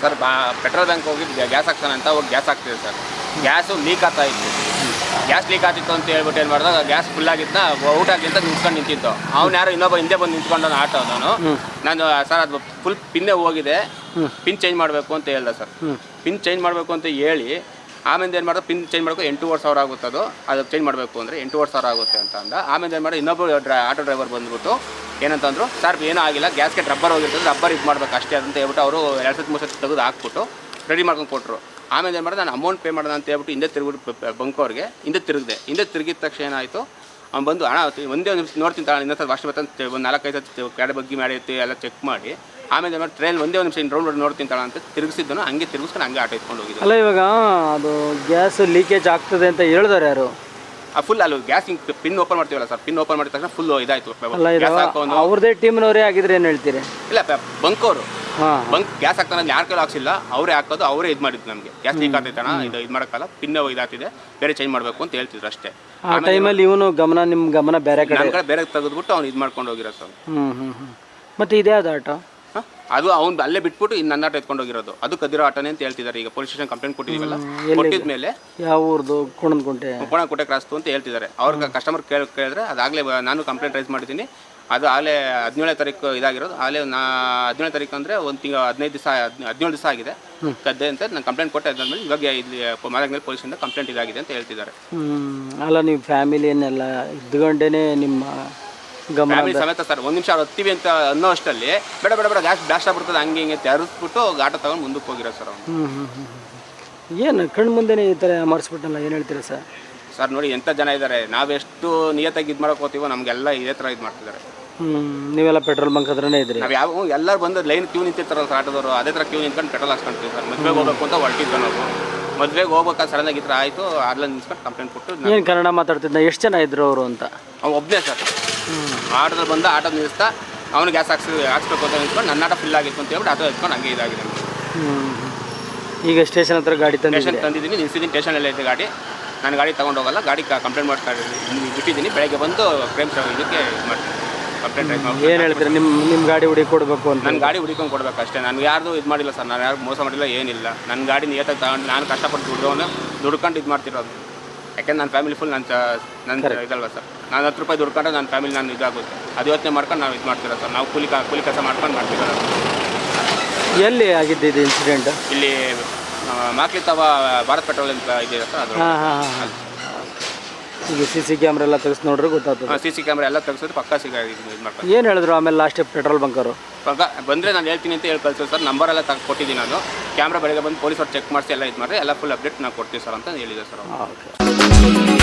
Sir petrol bank ಹೋಗಿ gas ಹಾಕ್ತಾನೆ ಅಂತ ಹೋಗಿ ಗ್ಯಾಸ್ ಹಾಕ್ತಿದೆ ಸರ್. ಗ್ಯಾಸು ಲೀಕ್ ಆಗ್ತಾ ಇತ್ತು. ಗ್ಯಾಸ್ ಲೀಕ್ ಆಗ್ತಿತ್ತು ಅಂತ ಹೇಳ್ಬಿಟ್ಟು ಏನು ಮಾಡಿದಾಗ ಗ್ಯಾಸ್ ಫುಲ್ ಆಗಿತ್ತು, ಔಟ್ ಆಗಿಂತ ನಿಂತ್ಕೊಂಡು ನಿಂತಿತ್ತು. ಅವ್ನು ಯಾರೋ ಇನ್ನೊಬ್ಬ ಹಿಂದೆ ಬಂದು ನಿಂತ್ಕೊಂಡು ಆಟೋ ನಾನು ಸರ್ ಅದು ಫುಲ್ ಪಿನ್ನೇ ಹೋಗಿದೆ, ಪಿನ್ ಚೇಂಜ್ ಮಾಡಬೇಕು ಅಂತ ಹೇಳ್ದೆ ಸರ್. ಪಿನ್ ಚೇಂಜ್ ಮಾಡಬೇಕು ಅಂತ ಹೇಳಿ ಆಮೇಲೆ ಏನು ಮಾಡೋದು, ಪಿನ್ ಚೇಂಜ್ ಮಾಡಬೇಕು 8,500 ಆಗುತ್ತೆ, ಅದು ಚೇಂಜ್ ಮಾಡಬೇಕು ಅಂದರೆ 8,500 ಆಗುತ್ತೆ ಅಂತ ಅಂದ. ಆಮೇಲೆ ಏನು ಮಾಡೋದು, ಇನ್ನೊಬ್ಬರು ಆಟೋ ಡ್ರೈವರ್ ಬಂದ್ಬಿಟ್ಟು ಏನಂತಂದ್ರು, ಸರ್ ಏನೂ ಆಗಿಲ್ಲ, ಗ್ಯಾಸ್ಗೆ ರಬ್ಬರ್ ಹೋಗಿರ್ತದೆ, ರಬ್ಬರ್ ಇದು ಮಾಡ್ಬೇಕು ಅಷ್ಟೇ ಅಂತ ಹೇಳ್ಬಿಟ್ಟು ಅವರು 2-3 ಸತಿ ತೆಗೆದು ಹಾಕ್ಬಿಟ್ಟು ರೆಡಿ ಮಾಡ್ಕೊಂಡು ಕೊಟ್ಟರು. ಆಮೇಲೆ ಏನು ಮಾಡೋದು, ನಾನು ಅಮೌಂಟ್ ಪೇ ಮಾಡೋಣ ಅಂತ ಹೇಳ್ಬಿಟ್ಟು ಹಿಂದೆ ತಿರುಗಿಬಿಟ್ಟು ಬಂಕೋರಿಗೆ ಹಿಂದೆ ತಿರುಗಿದ ತಕ್ಷಣ ಏನಾಯಿತು, ಅವ್ನು ಬಂದು ಹಣ ಒಂದೇ ಒಂದು ನಿಮಿಷ ನೋಡ್ತೀನಿ ತಾಳ, ಇನ್ನೊಂದು ವಾಶ್ ಬರ್ತಾನೆ ಒಂದು 4-5 ಸತಿ ಕಡೆ ಬಗ್ಗೆ ಮಾಡಿ ಎಲ್ಲ ಚೆಕ್ ಮಾಡಿ ಆಮೇಲೆ ಮಾಡಿ ಟ್ರೈನ್ ಒಂದೇ ಒಂದು ನಿಮಿಷ ರೌಂಡ್ ನೋಡ್ತೀನಿ ತಾಳ ಅಂತ ತಿರುಗಿಸಿದ್ದನು, ಹಂಗೆ ತಿರುಗಿಸ್ಕೊಂಡು ಹಂಗೆ ಆಟೋ ಇಟ್ಕೊಂಡು ಹೋಗಿದ್ದು. ಅಲ್ಲ ಇವಾಗ ಅದು ಗ್ಯಾಸ್ ಲೀಕೇಜ್ ಆಗ್ತದೆ ಅಂತ ಹೇಳಿದಾರೆ ಯಾರು? ಫುಲ್ ಅಲ್ಲಿ ಗ್ಯಾಸ್ ಹಿಂಗೆ ಪಿನ್ ಓಪನ್ ಮಾಡ್ತೀವಲ್ಲ ಸರ್, ಪಿನ್ ಓಪನ್ ಮಾಡಿದ ತಕ್ಷಣ ಫುಲ್ ಇದಾಯಿತು. ಅವ್ರದೇ ಟೀಮ್ನವರೇ ಆಗಿದ್ರೆ ಏನು ಹೇಳ್ತೀರಿ? ಇಲ್ಲ ಬಂಕೋರು ಬಂಕ್ ಗ್ಯಾಸ್ ಹಾಕ್ತಾನೆ ಯಾರ ಕೈಲಿ ಹಾಕ್ಸಿಲ್ಲ, ಅವರೇ ಹಾಕೋದು, ಅವರೇ ಇದು ಮಾಡಿದ್ದು. ನಮಗೆ ಗ್ಯಾಸ್ ಲೀಕ್ ಆಗ್ತೈತಣ, ಇದು ಮಾಡೋಕ್ಕಲ್ಲ, ಪಿನ್ ಇದಾಗ್ತಿದೆ, ಬೇರೆ ಚೇಂಜ್ ಮಾಡಬೇಕು ಅಂತ ಹೇಳ್ತಿದ್ರು ಅಷ್ಟೇ. ಆ ಟೈಮಲ್ಲಿ ಇವನು ನಿಮ್ಮ ಗಮನ ಬೇರೆ ಕಡೆ ಬೇರೆ ತೆಗೆದ್ಬಿಟ್ಟು ಅವ್ನು ಇದು ಮಾಡ್ಕೊಂಡು ಹೋಗಿರೋ ಸರ್. ಮತ್ತೆ ಇದೇ ಅದು ಆಟೋ ಅದು ಅವ್ನು ಅಲ್ಲೇ ಬಿಟ್ಬಿಟ್ಟು ಇನ್ನು ನನ್ನ ಆಟೋ ಎತ್ಕೊಂಡು ಹೋಗಿರೋದು, ಅದು ಕದಿರೋ ಆಟೋನೇ ಅಂತ ಹೇಳ್ತಿದ್ದಾರೆ. ಈಗ ಪೊಲೀಸ್ ಸ್ಟೇಷನ್ ಕಂಪ್ಲೇಂಟ್ ಕೊಟ್ಟಿದ್ದೀವಲ್ಲ, ಕೊಟ್ಟಿದ್ಮೇಲೆ ಯಾವ ಊರ್ದು? ಕೋಣನಕುಂಟೆ ಕ್ರಾಸ್ತು ಅಂತ ಹೇಳ್ತಿದ್ದಾರೆ. ಅವ್ರಿಗೆ ಕಸ್ಟಮರ್ ಕೇಳಿದ್ರೆ ಅದಾಗಲೇ ನಾನು ಕಂಪ್ಲೇಂಟ್ ರೈಸ್ ಮಾಡಿದ್ದೀನಿ. ಅದು ಆಗಲೇ 17ನೇ ತಾರೀಕು ಇದಾಗಿರೋದು. ಆಗಲೇ 17ನೇ ತಾರೀಕು ಅಂದರೆ ಒಂದು ತಿಂಗಳು 17 ದಿವಸ ಆಗಿದೆ ಕದ್ದೆ ಅಂತ ನಾನು ಕಂಪ್ಲೇಂಟ್ ಕೊಟ್ಟೆ. ಅದಾದ್ಮೇಲೆ ಇವಾಗ ಇಲ್ಲಿ ಮಾಲಗ್ನಲ್ಲಿ ಪೊಲೀಸಿಂದ ಕಂಪ್ಲೇಂಟ್ ಇದಾಗಿದೆ ಅಂತ ಹೇಳ್ತಿದ್ದಾರೆ. ಅಲ್ಲ ನೀವು ಫ್ಯಾಮಿಲಿಯನ್ನೆಲ್ಲ ಇದ್ಕೊಂಡೇನೆ ನಿಮ್ಮ ಫ್ಯಾಮಿಲಿ ಸಮೇತ ಸರ್ ಒಂದು ನಿಮಿಷ ಹತ್ತೀವಿ ಅಂತ ಅನ್ನೋ ಅಷ್ಟಲ್ಲಿ ಬೇಡ ಗ್ಯಾಸ್ ಬ್ಲಾಸ್ಟ್ ಆಗ್ಬಿಡ್ತದೆ ಹಂಗೆ ಹಿಂಗೆ ತೆರೆಸ್ಬಿಟ್ಟು ಆಟೋ ತಗೊಂಡು ಮುಂದಕ್ಕೆ ಹೋಗಿರೋ ಸರ್ ಅವ್ನು. ಏನು ಕಣ್ಣು ಮುಂದೆನೇ ಈ ಥರ ಮಾಡಿಸ್ಬಿಟ್ಟಲ್ಲ, ಏನು ಹೇಳ್ತೀರಾ ಸರ್? ಸರ್ ನೋಡಿ ಎಂಥ ಜನ ಇದ್ದಾರೆ, ನಾವೆಷ್ಟು ನಿಯತ್ತಾಗಿ ಇದು ಮಾಡೋಕೆ ಹೋಗ್ತೀವೋ ನಮಗೆಲ್ಲ ಇದೇ ಥರ ಇದು ಮಾಡ್ತಿದ್ದಾರೆ. ನೀವೆಲ್ಲ ಪೆಟ್ರೋಲ್ ಬಂಕ್ ಹತ್ರನೇ ಇದ್ರಿ? ನಾವು ಯಾವ ಎಲ್ಲರೂ ಬಂದು ಲೈನ್ ಕ್ಯೂ ನಿಂತಿರ್ತಾರಲ್ಲ ಸರ್ ಆಟೋದವರು, ಅದೇ ಥರ ಕ್ಯೂ ನಿಂತ್ಕೊಂಡು ಪೆಟ್ರೋಲ್ ಹಾಕ್ಸ್ಕೊಂತೀವಿ ಸರ್. ಮದುವೆಗೆ ಹೋಗ್ಬೇಕು ಅಂತ ಹೊರಟಿದ್ವಿ ನಾವು, ಮದುವೆಗೆ ಹೋಗ್ಬೇಕಾದ್ರೆ ಸಡನ್ನಾಗಿ ಈ ಥರ ಆಯಿತು, ಅಲ್ಲ ನಿಲ್ಸ್ಕೊಂಡು ಕಂಪ್ಲೇಂಟ್ ಕೊಟ್ಟು. ಏನು ಕನ್ನಡ ಮಾತಾಡ್ತಿದ್ದ? ಎಷ್ಟು ಜನ ಇದ್ರು ಅವರು ಅಂತ? ಅವ್ನು ಒಬ್ಬನೇ ಸರ್. ಆಟೋದಲ್ಲಿ ಬಂದು ಆಟೋ ನಿಲ್ಲಿಸ್ತಾ ಅವನು ಗ್ಯಾಸ್ ಹಾಕ್ಸ್ಬೇಕು ಅಂತ ನಿಲ್ಸ್ಕೊಂಡು ನನ್ನ ಆಟೋ ಫಿಲ್ ಆಗಿತ್ತು ಅಂತ ಹೇಳ್ಬಿಟ್ಟು ಆಟೋ ಎತ್ಕೊಂಡು ಹಂಗೆ ಇದಾಗಿದೆ. ಈಗ ಸ್ಟೇಷನ್ ಹತ್ರ ಗಾಡಿ ತಂದಿದ್ದೀನಿ, ನಿಲ್ಸಿದ್ದೀನಿ, ಸ್ಟೇಷನಲ್ಲೇ ಇದೆ ಗಾಡಿ. ನಾನು ಗಾಡಿ ತೊಗೊಂಡು ಹೋಗಲ್ಲ, ಗಾಡಿ ಕಂಪ್ಲೇಂಟ್ ಮಾಡ್ತಾ ಬಿಟ್ಟಿದ್ದೀನಿ. ಬೆಳಗ್ಗೆ ಬಂದು ಕ್ರೈಮ್ ಇದಕ್ಕೆ ಇದು ಮಾಡ್ತೀನಿ, ಕಂಪ್ಲೇಂಟ್ ರೈಸ್ ಮಾಡಿ. ಏನು ಹೇಳ್ತೀರಿ? ನಿಮ್ಮ ಗಾಡಿ ಹುಡುಕಿ ಕೊಡಬೇಕು ಅಂತ? ನನ್ನ ಗಾಡಿ ಹುಡುಕೊಂಡು ಕೊಡಬೇಕು ಅಷ್ಟೇ. ನಾನು ಯಾರ್ದು ಇದು ಮಾಡಿಲ್ಲ ಸರ್, ನಾನು ಯಾರು ಮೋಸ ಮಾಡಿಲ್ಲ, ಏನಿಲ್ಲ. ನನ್ನ ಗಾಡಿ ನಿಯತ್ತಾಗಿ ತಗೊಂಡು ನಾನು ಕಷ್ಟಪಟ್ಟು ದುಡ್ಕೊಂಡು ಇದು ಮಾಡ್ತಿರೋದು. ಯಾಕೆಂದ್ರೆ ನನ್ನ ಫ್ಯಾಮಿಲಿ ಫುಲ್ ನನ್ನ ಇದಲ್ವ ಸರ್. ನಾನು 10 ರೂಪಾಯಿ ದುಡ್ಕೊಂಡ್ರೆ ನನ್ನ ಫ್ಯಾಮಿಲಿ ನಾನು ಇದಾಗುತ್ತೆ, ಅದು ಯೋಚನೆ ಮಾಡ್ಕೊಂಡು ನಾವು ಇದು ಮಾಡ್ತಿರೋ ಸರ್. ನಾವು ಕೂಲಿ ಕೆಲಸ ಮಾಡ್ಕೊಂಡು ಮಾಡ್ತಿರೋದು. ಎಲ್ಲಿ ಆಗಿದ್ದು ಇದು ಇನ್ಸಿಡೆಂಟ್? ಇಲ್ಲಿ ಮಾಕ್ಲಿತವ ಭಾರತ್ ಪೆಟ್ರೋಲ್ ಅಂತ ಇದೆ ಸರ್, ಅದು. ಈಗ CC ಕ್ಯಾಮ್ರಾ ಎಲ್ಲ ತೆಗೆಸಿ ನೋಡ್ರಿ ಗೊತ್ತಾಗ್ತದೆ. CC ಕ್ಯಾಮ್ರಾ ಎಲ್ಲ ತೆಗೆಸಿದ್ರೆ ಪಕ್ಕ ಇದು ಮಾಡ್ತಾರೆ. ಏನು ಹೇಳಿದ್ರು ಆಮೇಲೆ ಲಾಸ್ಟ್ ಪೆಟ್ರೋಲ್ ಬಂಕರು? ಬಂದರೆ ನಾನು ಹೇಳ್ತೀನಿ ಅಂತ ಹೇಳಿ ಕಳ್ಸೋದು ಸರ್. ನಂಬರ್ ಎಲ್ಲ ಕೊಟ್ಟಿದ್ದೀನಿ ನಾನು. ಕ್ಯಾಮ್ರಾ ಬೆಳಗ್ಗೆ ಬಂದು ಪೊಲೀಸರು ಚೆಕ್ ಮಾಡಿಸಿ ಎಲ್ಲ ಇದು ಮಾಡಿದ್ರೆ ಎಲ್ಲ ಫುಲ್ ಅಪ್ಡೇಟ್ ನಾವು ಕೊಡ್ತೀವಿ ಸರ್ ಅಂತ ಹೇಳಿದೆ ಸರ್.